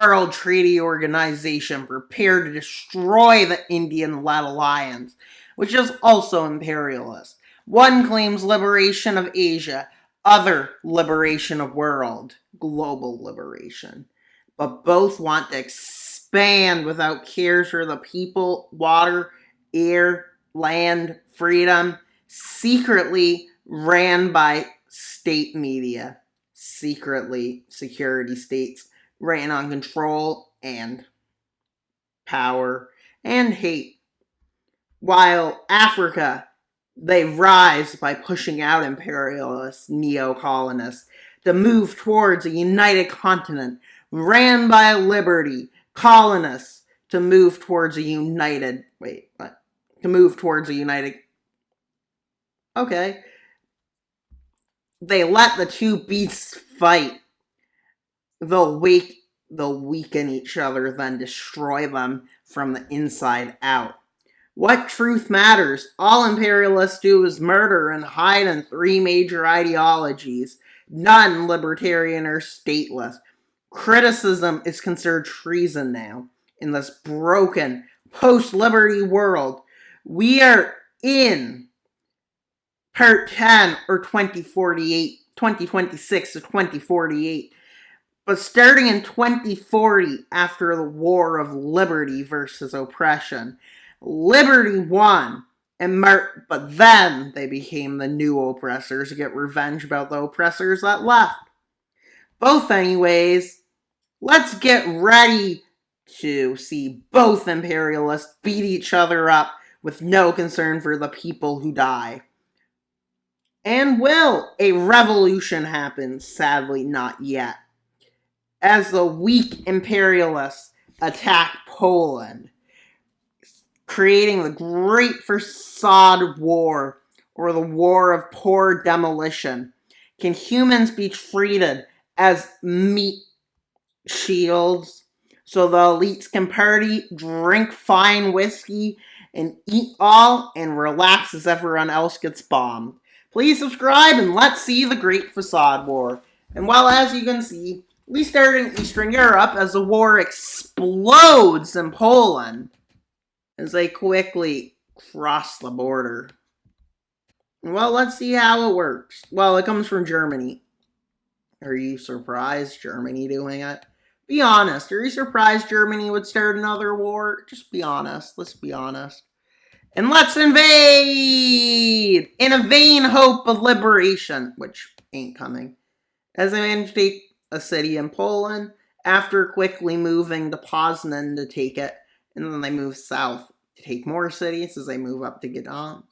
World Treaty Organization prepare to destroy the Indian-led alliance, which is also imperialist. One claims liberation of Asia, other liberation of world, global liberation. But both want to expand without cares for the people, water, air, land, freedom, secretly ran by state media. Secretly, security states ran on control and power and hate. While Africa, they rise by pushing out imperialists, neo-colonists, to move towards a united continent, ran by liberty, colonists, to move towards a united, okay. They let the two beasts fight. They'll weaken each other, then destroy them from the inside out. What truth matters? All imperialists do is murder and hide in three major ideologies, none libertarian or stateless. Criticism is considered treason now in this broken post-liberty world. We are in part 10 or 2026 to 2048. But starting in 2040, after the War of Liberty versus Oppression, Liberty won, but then they became the new oppressors to get revenge about the oppressors that left. Both anyways, let's get ready to see both imperialists beat each other up with no concern for the people who die. And will a revolution happen? Sadly, not yet. As the weak imperialists attack Poland, creating the Great Facade War, or the War of Poor Demolition. Can humans be treated as meat shields so the elites can party, drink fine whiskey, and eat all and relax as everyone else gets bombed? Please subscribe and let's see the Great Facade War. And well, as you can see, we start in Eastern Europe as the war explodes in Poland as they quickly cross the border. Well, let's see how it works. Well, it comes from Germany. Are you surprised Germany doing it? Be honest. Are you surprised Germany would start another war? Just be honest. Let's be honest. And let's invade! In a vain hope of liberation, which ain't coming. As they manage to take a city in Poland, after quickly moving to Poznan to take it, and then they move south to take more cities as they move up to Gdansk.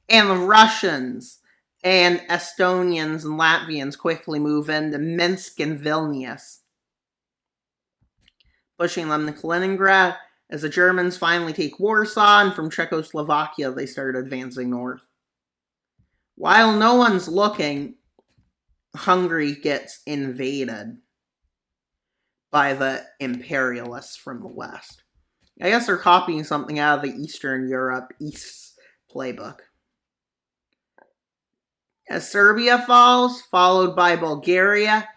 And the Russians and Estonians and Latvians quickly move into Minsk and Vilnius, pushing them to Kaliningrad. As the Germans finally take Warsaw, and from Czechoslovakia they start advancing north. While no one's looking, Hungary gets invaded by the imperialists from the west. I guess they're copying something out of the Eastern Europe East playbook. As Serbia falls, followed by Bulgaria,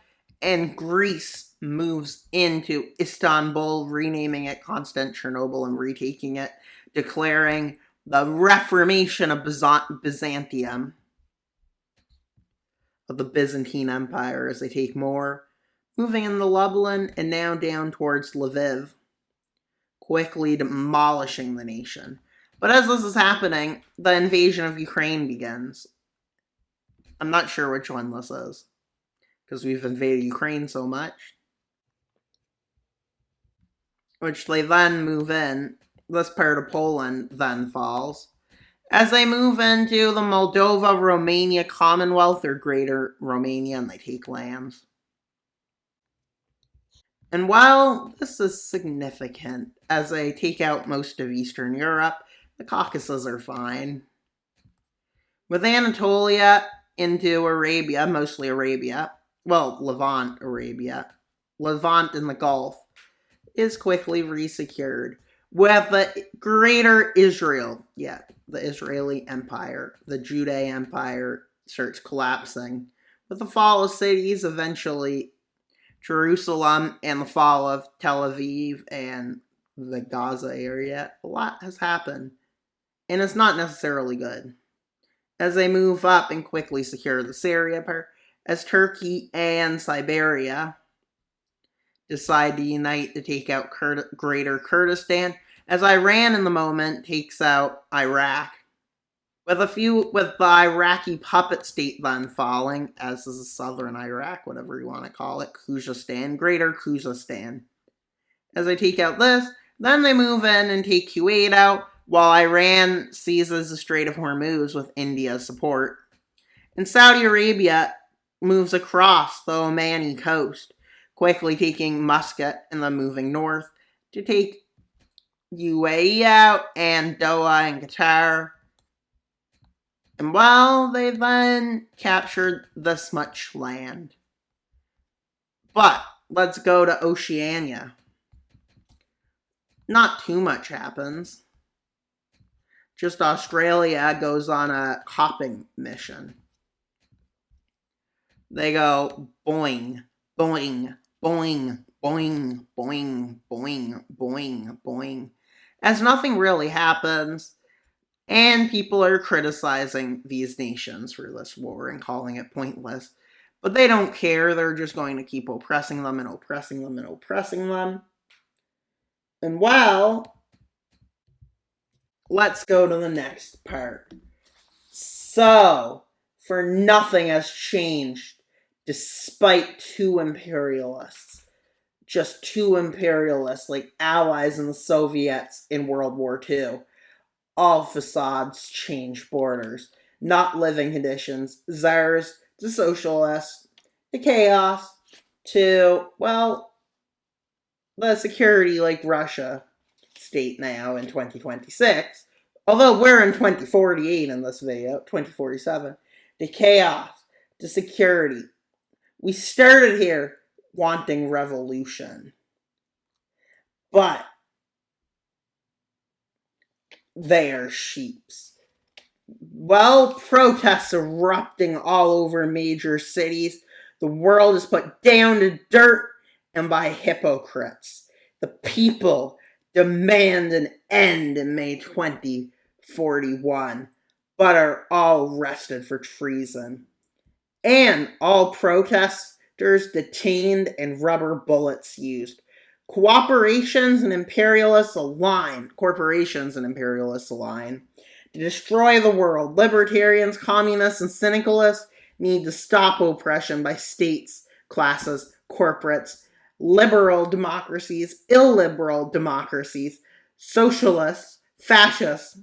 and Greece moves into Istanbul, renaming it Constantinople and retaking it, declaring the Reformation of Byzantium, of the Byzantine Empire, as they take more, moving into Lublin and now down towards Lviv, quickly demolishing the nation. But as this is happening, the invasion of Ukraine begins. I'm not sure which one this is, because we've invaded Ukraine so much. Which they then move in. This part of Poland then falls. As they move into the Moldova-Romania Commonwealth, or Greater Romania, and they take lands. And while this is significant, as they take out most of Eastern Europe, the Caucasus are fine. With Anatolia into Arabia, mostly Arabia, well, Levant Arabia, Levant in the Gulf, is quickly resecured. With the Greater Israel, the Israeli Empire, the Judean Empire starts collapsing. With the fall of cities, eventually Jerusalem and the fall of Tel Aviv and the Gaza area, a lot has happened. And it's not necessarily good. As they move up and quickly secure the Syria part, as Turkey and Siberia decide to unite to take out Greater Kurdistan, as Iran in the moment takes out Iraq. With the Iraqi puppet state then falling, as is southern Iraq, whatever you want to call it, Khuzestan, Greater Khuzestan. As they take out this, then they move in and take Kuwait out, while Iran seizes the Strait of Hormuz with India's support. And Saudi Arabia moves across the Omani coast, quickly taking Muscat and then moving north to take UAE out and Doha and Qatar. And well, they then captured this much land. But let's go to Oceania. Not too much happens. Just Australia goes on a hopping mission. They go boing, boing, boing, boing, boing, boing, boing, boing. As nothing really happens, and people are criticizing these nations for this war and calling it pointless. But they don't care, they're just going to keep oppressing them and oppressing them and oppressing them. And well, let's go to the next part. So, for nothing has changed despite two imperialists. Just two imperialists, like allies in the Soviets in World War II. All facades change borders, not living conditions. Czars to socialists, to chaos, to, well, the security like Russia state now in 2026. Although we're in 2048 in this video, 2047. To chaos, to security. We started here wanting revolution. But they are sheeps. Well, protests erupting all over major cities. The world is put down to dirt and by hypocrites. The people demand an end in May 2041, but are all arrested for treason. And all protesters detained and rubber bullets used. Corporations and imperialists align to destroy the world. Libertarians, communists, and syndicalists need to stop oppression by states, classes, corporates, liberal democracies, illiberal democracies, socialists, fascists,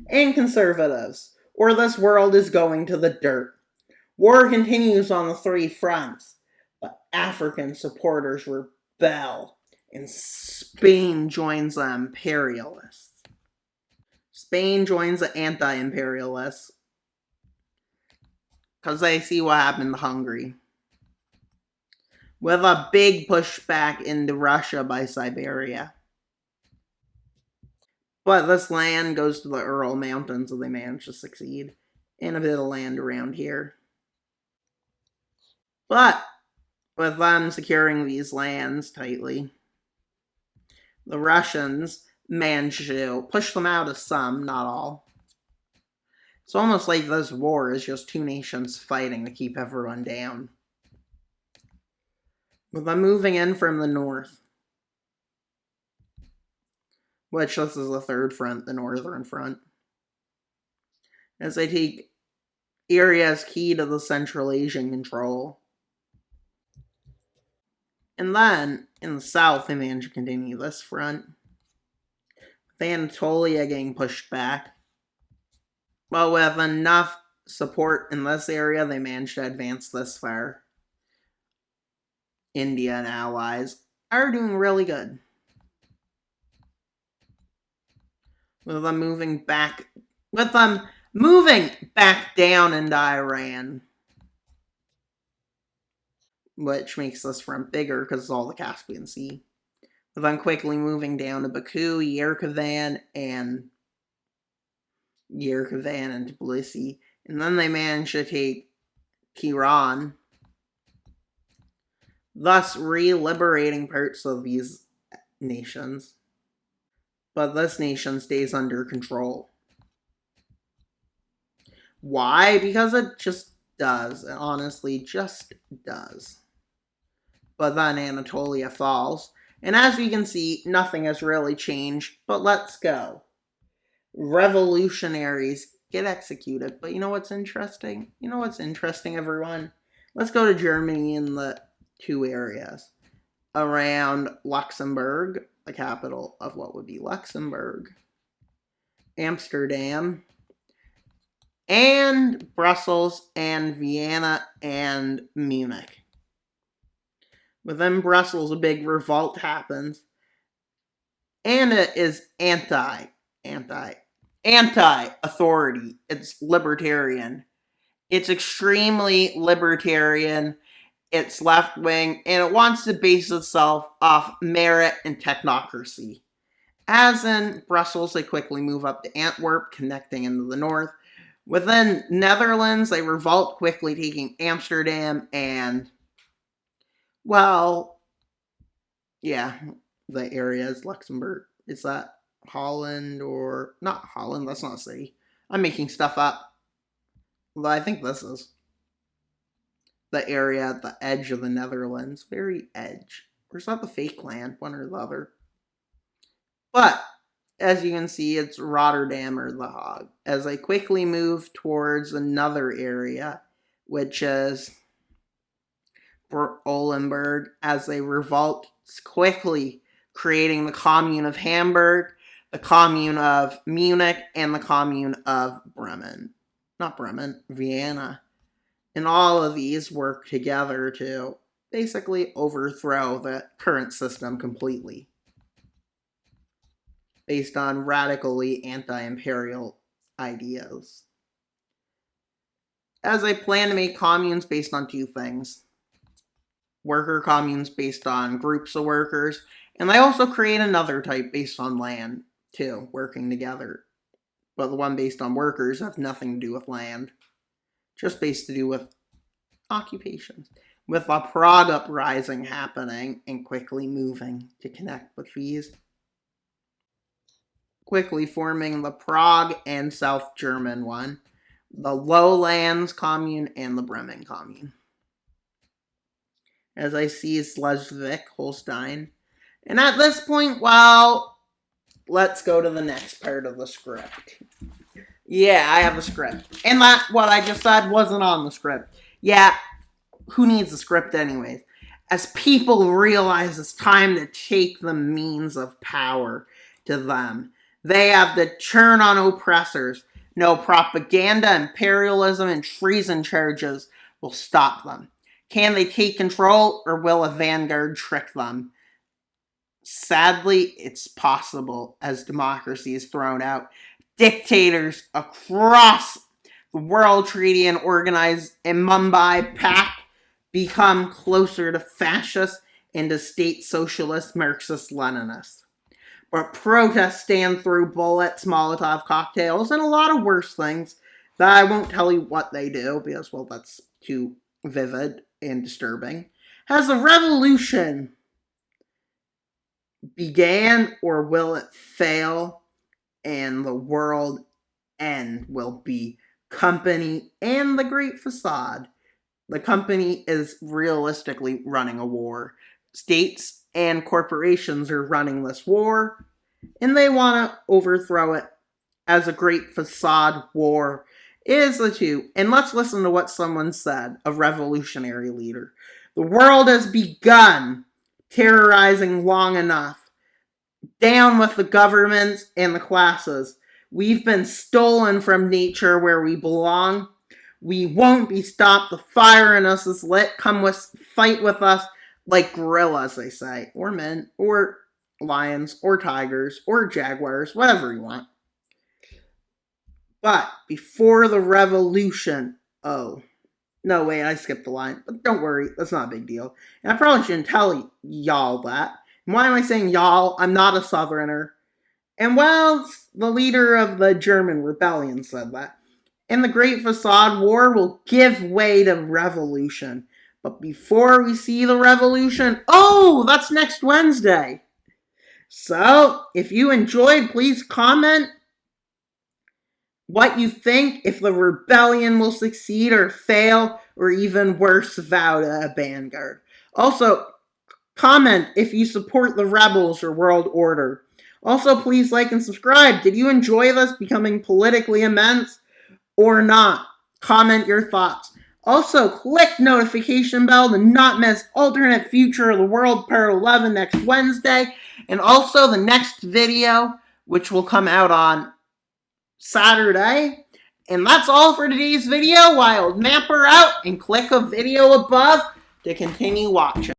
and conservatives, or this world is going to the dirt. War continues on the three fronts, but African supporters rebel, and Spain joins the imperialists. Spain joins the anti-imperialists because they see what happened to Hungary. With a big pushback into Russia by Siberia. But this land goes to the Ural Mountains, so they manage to succeed. And a bit of land around here. But with them securing these lands tightly, the Russians managed to push them out of some, not all. It's almost like this war is just two nations fighting to keep everyone down. With them moving in from the north, which this is the third front, the northern front, as they take areas key to the Central Asian control. And then, in the south, they manage to continue this front. With Anatolia getting pushed back. But with enough support in this area, they managed to advance this far. India and allies are doing really good. With them moving back down into Iran. Which makes this front bigger because it's all the Caspian Sea. With them quickly moving down to Baku, Yerevan, and Tbilisi. And then they managed to take Tehran. thus re-liberating parts of these nations. But this nation stays under control. Why? Because it just does. It honestly just does. But then Anatolia falls. And as we can see, nothing has really changed. But let's go. Revolutionaries get executed. But you know what's interesting? You know what's interesting, everyone? Let's go to Germany in the two areas. Around Luxembourg, the capital of what would be Luxembourg, Amsterdam, and Brussels, and Vienna, and Munich. Within Brussels, a big revolt happens, and it is anti-authority. It's libertarian. It's extremely libertarian. It's left-wing, and it wants to base itself off merit and technocracy. As in Brussels, they quickly move up to Antwerp, connecting into the north. Within Netherlands, they revolt, quickly taking Amsterdam and, well, yeah, the area is Luxembourg. Is that Holland or not Holland? That's not a city. I'm making stuff up. Although I think this is the area at the edge of the Netherlands. Very edge. Or is that the fake land? One or the other. But, as you can see, it's Rotterdam or The Hague. As I quickly move towards another area, which is Olenburg, as they revolt quickly, creating the Commune of Hamburg, the Commune of Munich, and the Commune of Bremen. Not Bremen, Vienna. And all of these work together to basically overthrow the current system completely, based on radically anti-imperial ideas. As I plan to make communes based on two things. Worker communes based on groups of workers, and I also create another type based on land, too, working together. But the one based on workers have nothing to do with land. Just based to do with occupations. With the Prague uprising happening and quickly moving to connect with these. Quickly forming the Prague and South German one. The Lowlands Commune and the Bremen Commune. As I see Schleswig-Holstein. And at this point, well, let's go to the next part of the script. Yeah, I have a script. And that, what I just said, wasn't on the script. Yeah, who needs a script anyways? As people realize it's time to take the means of power to them, they have to turn on oppressors. No propaganda, imperialism, and treason charges will stop them. Can they take control, or will a vanguard trick them? Sadly, it's possible as democracy is thrown out. Dictators across the World Treaty and organized in Mumbai Pact become closer to fascists and to state socialist Marxist-Leninists. But protests stand through bullets, Molotov cocktails, and a lot of worse things that I won't tell you what they do because, well, that's too vivid and disturbing. Has the revolution began, or will it fail and the world end? Will be company and the Great Facade. The company is realistically running a war. States and corporations are running this war, and they want to overthrow it as a Great Facade war is the two. And let's listen to what someone said, a revolutionary leader. The world has begun terrorizing long enough. Down with the governments and the classes. We've been stolen from nature where we belong. We won't be stopped. The fire in us is lit. Come fight with us like gorillas, they say. Or men, or lions, or tigers, or jaguars, whatever you want. But before the revolution, no, wait, I skipped the line. But don't worry, that's not a big deal. And I probably shouldn't tell y'all that. And why am I saying y'all? I'm not a southerner. And well, the leader of the German rebellion said that. And the Great Facade War will give way to revolution. But before we see the revolution, oh, that's next Wednesday. So, if you enjoyed, please comment what you think, if the rebellion will succeed or fail, or even worse, vow to a vanguard. Also, comment if you support the rebels or world order. Also, please like and subscribe. Did you enjoy this becoming politically immense or not? Comment your thoughts. Also, click notification bell to not miss alternate future of the world part 11 next Wednesday, and also the next video, which will come out on Saturday. And that's all for today's video. Wild Mapper out, and click a video above to continue watching.